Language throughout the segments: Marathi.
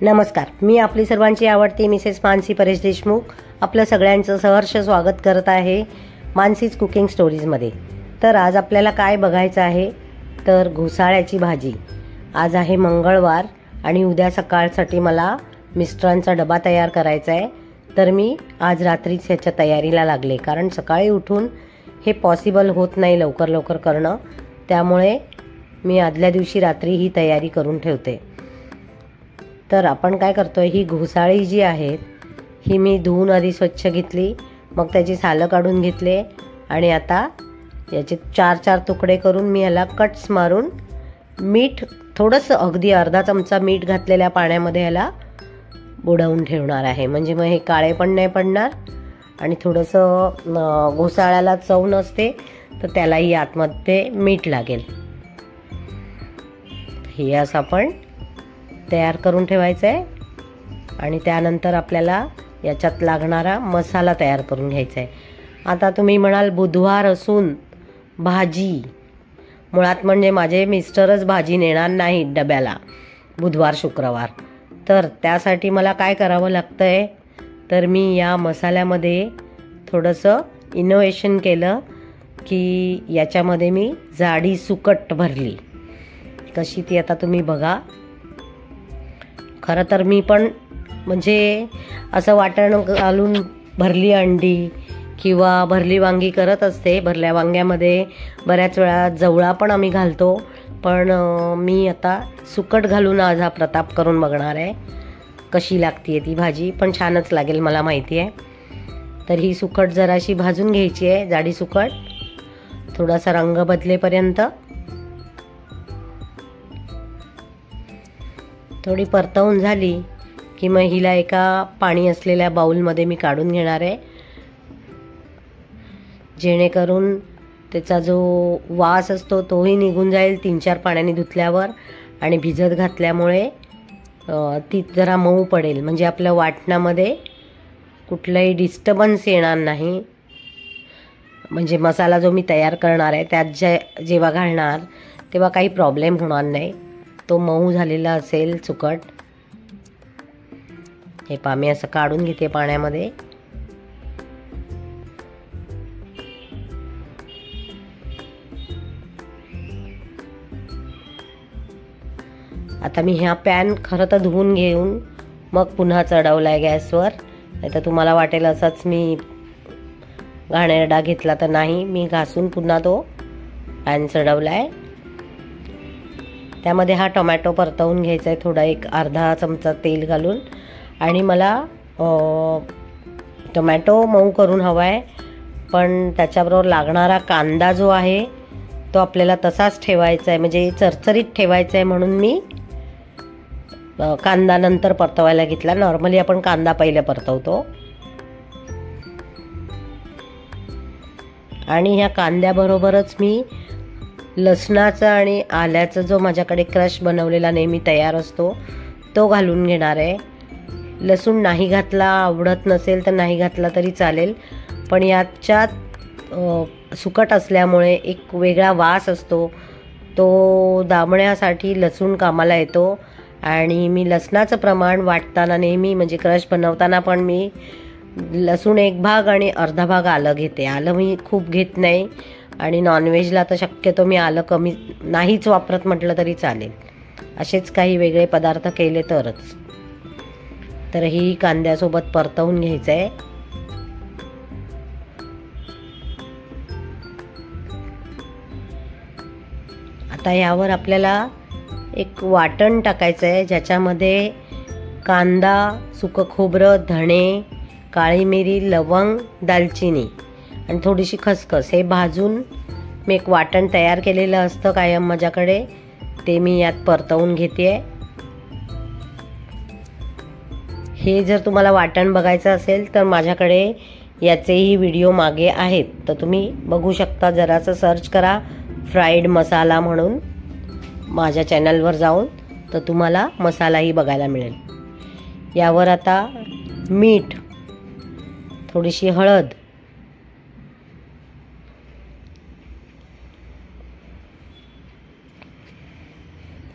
नमस्कार, मी आपली सर्वांची आवडती मिसेस मानसी परेश देशमुख आपलं सगळ्यांचं सहर्ष स्वागत करत आहे मानसीज कुकिंग स्टोरीजमध्ये। तर आज आपल्याला काय बघायचं आहे तर घोसाळ्याची भाजी। आज आहे मंगळवार आणि उद्या सकाळसाठी मला मिस्टरांचा डबा तयार करायचा आहे। तर मी आज रात्रीच ह्याच्या तयारीला लागले, कारण सकाळी उठून हे पॉसिबल होत नाही लवकर लवकर करणं, त्यामुळे मी आदल्या दिवशी रात्री ही तयारी करून ठेवते। तर आपण काय करतोय, ही घोसाळी जी आहेत ही मी धुवून आधी स्वच्छ घेतली, मग त्याची सालं काढून घेतले आणि आता याचे 4-4 तुकडे करून मी याला कट्स मारून मीठ थोडंसं अगदी अर्धा चमचा मीठ घातलेल्या पाण्यामध्ये याला बुडवून ठेवणार आहे। म्हणजे मग हे काळे पण नाही पडणार आणि थोडंसं घोसाळ्याला चव नसते तर त्यालाही आतमध्ये मीठ लागेल। हे असं आपण तयार करून ठेवायचं आहे आणि त्यानंतर आपल्याला याच्यात लागणारा मसाला तयार करून घ्यायचा आहे। आता तुम्ही म्हणाल बुधवार असून भाजी, मुळात म्हणजे माझे मिस्टरच भाजी नेणार नाहीत डब्याला बुधवार शुक्रवार, तर त्यासाठी मला काय करावं लागतं आहे तर मी या मसाल्यामध्ये थोडंसं इनोव्हेशन केलं की याच्यामध्ये मी जाडी सुकट भरली। कशी ती आता तुम्ही बघा। खरं तर मी पण म्हणजे असं वाटण घालून भरली अंडी किंवा भरली वांगी करत असते। भरल्या वांग्यामध्ये बऱ्याच वेळा जवळा पण आम्ही घालतो, पण मी आता सुकट घालून आज हा प्रताप करून बघणार आहे कशी लागते ती भाजी, पण छानच लागेल मला माहिती आहे। तर ही सुकट जराशी भाजून घ्यायची आहे, जाडी सुकट, थोडासा रंग बदलेपर्यंत। थोडी परतवून झाली की मग हिला एका पाणी असलेल्या बाउलमध्ये मी काढून घेणार आहे, जेणेकरून त्याचा जो वास असतो तोही निघून जाईल 3-4 पाण्याने धुतल्यावर, आणि भिजत घातल्यामुळे ती जरा मऊ पडेल, म्हणजे आपल्या वाटणामध्ये कुठलाही डिस्टर्बन्स येणार नाही। म्हणजे मसाला जो मी तयार करणार आहे त्यात जेव्हा घालणार तेव्हा काही प्रॉब्लेम होणार नाही, तो मऊ झालेला असेल सुकट। हे पहा मी असं काढून घेते पाण्यामध्ये। आता मी ह्या पॅन खरं तर धुवून घेऊन मग पुन्हा चढवला आहे गॅसवर, नाही तर तुम्हाला वाटेल असाच मी घाणेरडा घेतला, तर नाही, मी घासून पुन्हा तो पॅन चढवला आहे। त्यामध्ये हा टोमॅटो परतवून घ्यायचा आहे, थोडा एक अर्धा चमचा तेल घालून, आणि मला टोमॅटो मऊ करून हवा आहे, पण त्याच्याबरोबर लागणारा कांदा जो आहे तो आपल्याला तसाच ठेवायचा आहे, म्हणजे चरचरीत ठेवायचा आहे, म्हणून मी कांदा नंतर परतवायला घेतला। नॉर्मली आपण कांदा पहिले परतवतो, आणि ह्या कांद्याबरोबरच मी लसणाचा आणि आल्याचा जो माझ्याकडे क्रश बनवलेला नेहमी तयार असतो तो घालून घेणार आहे। लसूण नाही घातला, आवडत नसेल तर नाही घातला तरी चालेल, पण याच्यात सुकट असल्यामुळे एक वेगळा वास असतो, तो दाबण्यासाठी लसूण कामाला येतो। आणि मी लसणाचं प्रमाण वाटताना नेहमी, म्हणजे क्रश बनवताना पण मी लसूण 1 भाग आणि अर्धा भाग आलं घेते। आलं मी खूप घेत नाही, आणि नॉनव्हेजला तर शक्यतो मी आलं कमी नाहीच वापरत म्हटलं तरी चालेल, असेच काही वेगळे पदार्थ केले तरच। तर ही कांद्यासोबत परतवून घ्यायचं आहे। आता यावर आपल्याला एक वाटण टाकायचं आहे, ज्याच्यामध्ये कांदा, सुकं खोबरं, धणे, काळी मिरी, लवंग, दालचिनी आणि थोडीशी खसखस हे भाजून मी एक वाटण तयार केलेलं असतं कायम माझ्याकडे, ते मी यात परतवून घेते आहे। हे जर तुम्हाला वाटण बघायचं असेल तर माझ्याकडे याचेही व्हिडिओ मागे आहेत, तर तुम्ही बघू शकता। जरासं सर्च करा फ्राईड मसाला म्हणून माझ्या चॅनलवर जाऊन, तर तुम्हाला मसालाही बघायला मिळेल। यावर आता मीठ, थोडीशी हळद,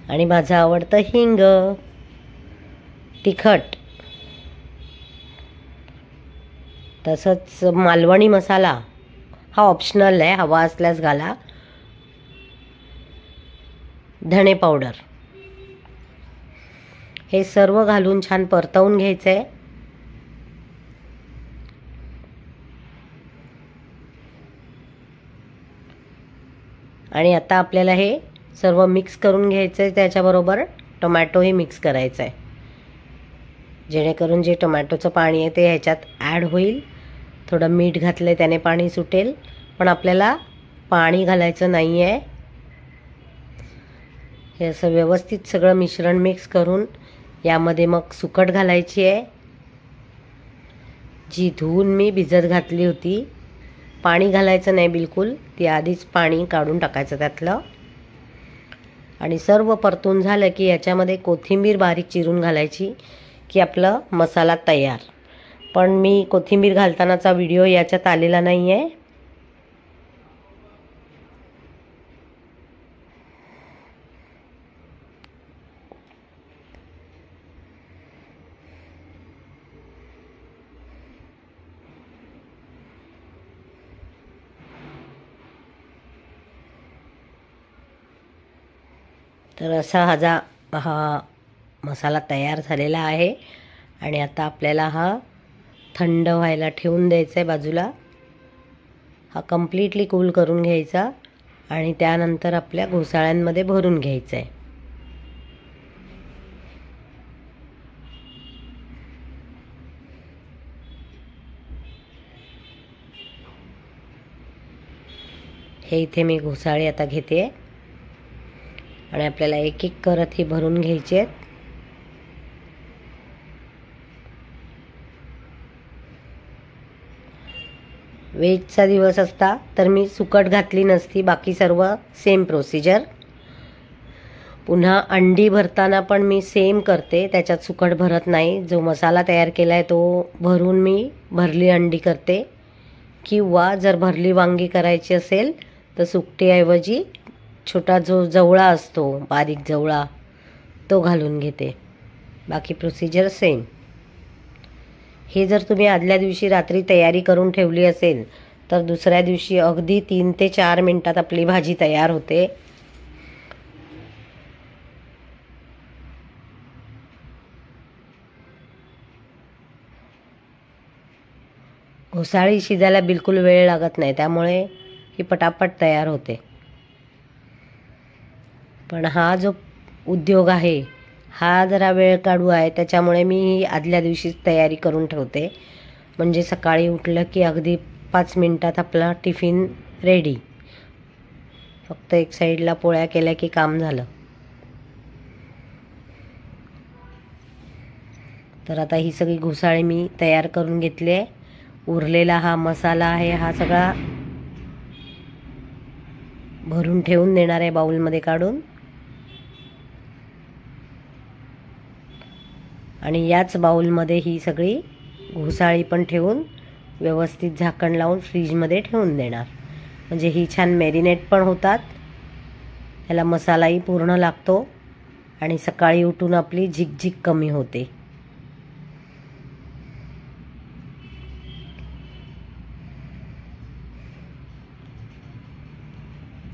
आणि माझं आवडतं हिंग, तिखट, तसंच मालवणी मसाला हा ऑप्शनल आहे, हवा असल्यास घाला. धणे पावडर हे सर्व घालून छान परतवून घ्यायचं आहे. आणि आता आपल्याला हे सर्व मिक्स करून घ्यायचं आहे. त्याच्याबरोबर टोमॅटोही मिक्स करायचं आहे, जेणेकरून जे टोमॅटोचं पाणी आहे ते ह्याच्यात ॲड होईल. थोडं मीठ घातलं त्याने पाणी सुटेल, पण आपल्याला पाणी घालायचं नाही आहे. हे असं व्यवस्थित सगळं मिश्रण मिक्स करून यामध्ये मग सुकट घालायची आहे, जी धुवून मी भिजत घातली होती. पाणी घालायचं नाही बिलकुल, ती आधीच पाणी काढून टाकायचं त्यातलं. आणि सर्व परतून झालं की याच्यामध्ये कोथिंबीर बारीक चिरून घालायची, की आपलं मसाला तयार. पण मी कोथिंबीर घालतानाचा व्हिडिओ याच्यात आलेला नाही आहे. तर असा हा मसाला तयार झालेला आहे. आणि आता आपल्याला हा थंड व्हायला ठेवून द्यायचा आहे बाजूला. हा कम्प्लिटली कूल करून घ्यायचा आणि त्यानंतर आपल्या घोसाळ्यांमध्ये भरून घ्यायचं आहे. हे इथे मी घोसाळे आता घेते आणि आपल्याला एक एक करत ही भरून घ्यायचे आहेत. वेजचा दिवस असता तर मी सुकट घातली नसती, बाकी सर्व सेम प्रोसिजर. पुन्हा अंडी भरताना पण मी सेम करते, त्याच्यात सुकट भरत नाही. जो मसाला तयार केला आहे तो भरून मी भरली अंडी करते. किंवा जर भरली वांगी करायची असेल तर सुकटीऐवजी छोटा जो जवळा असतो, बारीक जवळा, तो घालून घेते. बाकी प्रोसिजर सेम. हे जर तुम्ही आदल्या दिवशी रात्री तयारी करून ठेवली असेल तर दुसऱ्या दिवशी अगदी 3 ते 4 मिनिटात आपली भाजी तयार होते. घोसाळी शिजायला बिलकुल वेळ लागत नाही, त्यामुळे ही पटापट तयार होते. पण हा जो उद्योग आहे हा जरा वेळ काढू आहे, त्याच्यामुळे मी आदल्या दिवशीच तयारी करून ठेवते. म्हणजे सकाळी उठलं की अगदी 5 मिनिटात आपला टिफिन रेडी. फक्त एक साईडला पोळ्या केल्या की काम झालं. तर आता ही सगळी घोसाळी मी तयार करून घेतली आहे. उरलेला हा मसाला आहे हा सगळा भरून ठेवून देणार आहे बाउलमध्ये काढून. आणि याच बाउलमध्ये ही सगळी घोसाळी पण ठेवून व्यवस्थित झाकण लावून फ्रीजमध्ये ठेवून देणार. म्हणजे ही छान मॅरिनेट पण होतात, ह्याला मसालाही पूर्ण लागतो आणि सकाळी उठून आपली झिकझिक कमी होते.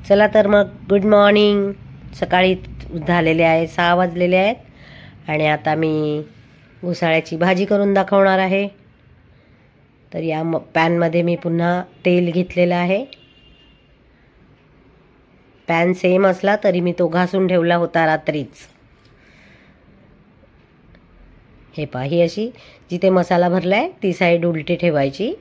चला तर मग गुड मॉर्निंग. सकाळी झालेले आहे 6 वाजलेले आहेत आणि आता मी घोसाळ्याची भाजी करून दाखवणार आहे. तर या पॅनमध्ये मी पुन्हा तेल घेतलेलं आहे. पॅन सेम असला तरी मी तो घासून ठेवला होता रात्रीच. हे पहा, ही अशी जिथे मसाला भरला आहे ती साईड उलटी ठेवायची.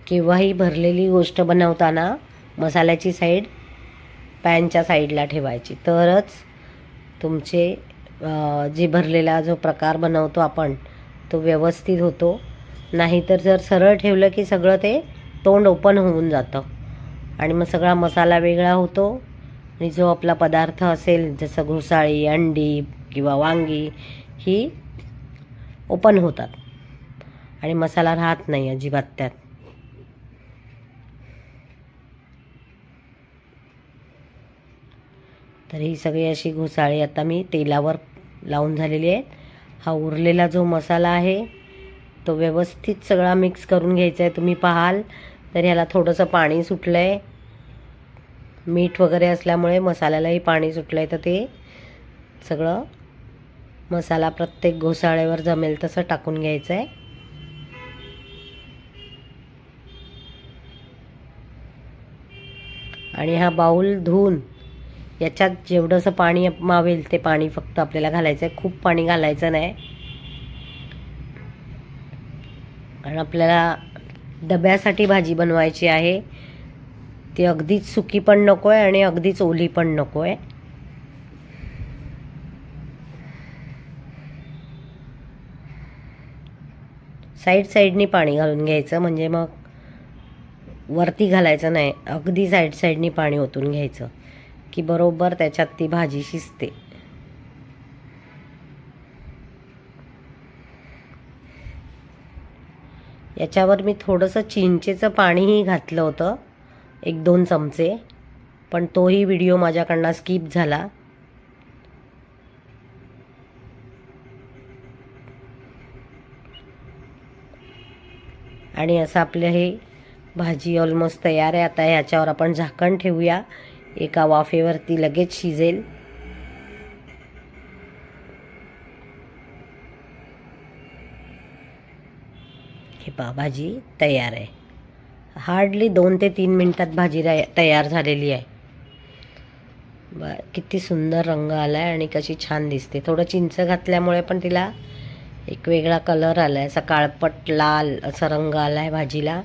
केव्हाही भरलेली गोष्ट बनवताना मसाल्याची साईड पॅनच्या साईडला ठेवायची, तरच तुमचे जे भरलेला जो प्रकार बनवतो आपण तो व्यवस्थित होतो. नाहीतर जर सरळ ठेवलं की सगळं ते तोंड ओपन होऊन जातं आणि मग सगळा मसाला वेगळा होतो आणि जो आपला पदार्थ असेल जसं घोसाळी, अंडी किंवा वांगी ही ओपन होतात आणि मसाला राहत नाही अजिबात त्यात. तर ही सगळी अशी घोसाळी आता मी तेलावर लावून झालेली आहेत. हा उरलेला जो मसाला आहे तो व्यवस्थित सगळा मिक्स करून घ्यायचा आहे. तुम्ही पाहाल तर ह्याला थोडंसं पाणी सुटलं आहे. मीठ वगैरे असल्यामुळे मसाल्यालाही पाणी सुटलं आहे. तर ते सगळं मसाला प्रत्येक घोसाळ्यावर जमेल तसं टाकून घ्यायचं आहे. आणि हा बाऊल धुवून याच्यात जेवढंसं पाणी मावेल ते पाणी फक्त आपल्याला घालायचं आहे. खूप पाणी घालायचं नाही. आणि आपल्याला डब्यासाठी भाजी बनवायची आहे. ती अगदीच सुकी पण नको आहे आणि अगदीच ओली पण नको आहे. साईडनी पाणी घालून घ्यायचं, म्हणजे मग वरती घालायचं नाही. अगदी साईडनी पाणी ओतून घ्यायचं की बरोबर त्याच्यात ती भाजी शिजते. याच्यावर मी थोडंसं चिंचेचं पाणीही घातलं होतं, 1-2 चमचे, पण तोही व्हिडिओ माझ्याकडनं स्किप झाला. आणि असं आपलं हे भाजी ऑलमोस्ट तयार आहे. आता ह्याच्यावर आपण झाकण ठेवूया. एका वाफेवरती लगेच शिजेल. हे पहा भाजी तयार आहे. हार्डली 2 ते 3 मिनिटात भाजी तयार झालेली आहे. किती सुंदर रंग आला आहे आणि कशी छान दिसते. थोडं चिंच घातल्यामुळे पण तिला एक वेगळा कलर आला आहे. असा काळपट लाल असा रंग आला आहे भाजीला.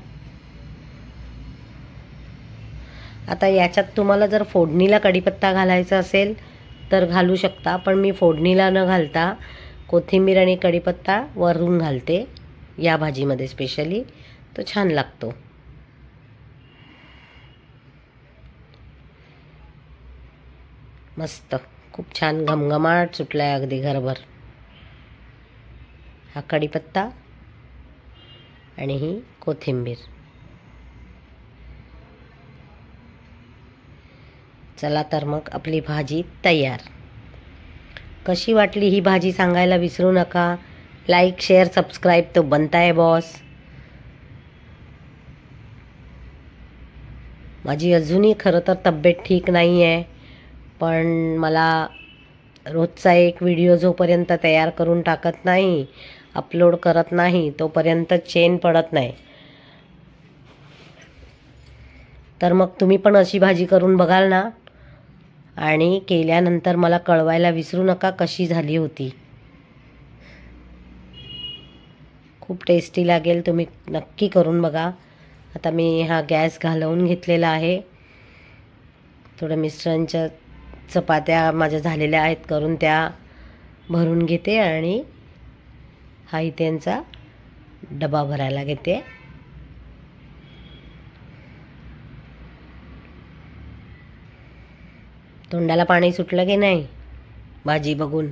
आता याच्यात तुम्हाला जर फोडणीला कढीपत्ता घालायचा असेल तर घालू शकता, पण मी फोडणीला न घालता कोथिंबीर आणि कढीपत्ता वरून घालते या भाजीमध्ये स्पेशली. तो छान लागतो. मस्त, खूप छान घमघमाट सुटलाय अगदी घरभर. हा कढीपत्ता आणि ही कोथिंबीर. चला तर मग आपली भाजी तयार. कशी वाटली ही भाजी सांगायला विसरू नका. लाईक, शेअर, सबस्क्राईब तो बनता है बॉस. माझी अजूनही खरं तर तब्येत ठीक नाही आहे, पण मला रोजचा एक व्हिडिओ जोपर्यंत तयार करून टाकत नाही, अपलोड करत नाही, तोपर्यंत चैन पडत नाही. तर मग तुम्ही पण अशी भाजी करून बघाल ना, आणि केल्यानंतर मला कळवायला विसरू नका कशी झाली होती. खूप टेस्टी लागेल. तुम्ही नक्की करून बघा. आता मी हा गॅस घालवून घेतलेला आहे. थोडं मिस्टरांच्या चपात्या माझ्या झालेल्या आहेत करून, त्या भरून घेते आणि हा इथे यांचा डबा भरायला घेते. तोंडाला पाणी सुटलं की नाही भाजी बघून?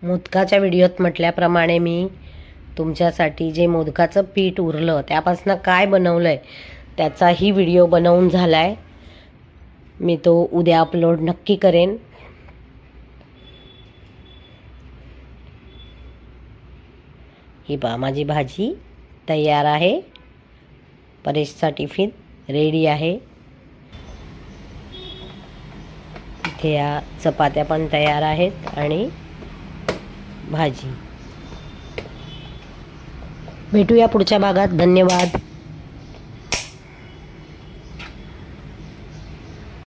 मोदकाच्या व्हिडिओत म्हटल्याप्रमाणे मी तुमच्यासाठी जे मोदकाचं पीठ उरलं त्यापासून काय बनवलं आहे त्याचाही व्हिडिओ बनवून झाला आहे. मी तो उद्या अपलोड नक्की करेन. ही पहा माझी भाजी तयार आहे. परेशचा टिफिन रेडी आहे. इथे या चपात्या पण तयार आहेत आणि भाजी. भेटूया पुढच्या भागात. धन्यवाद.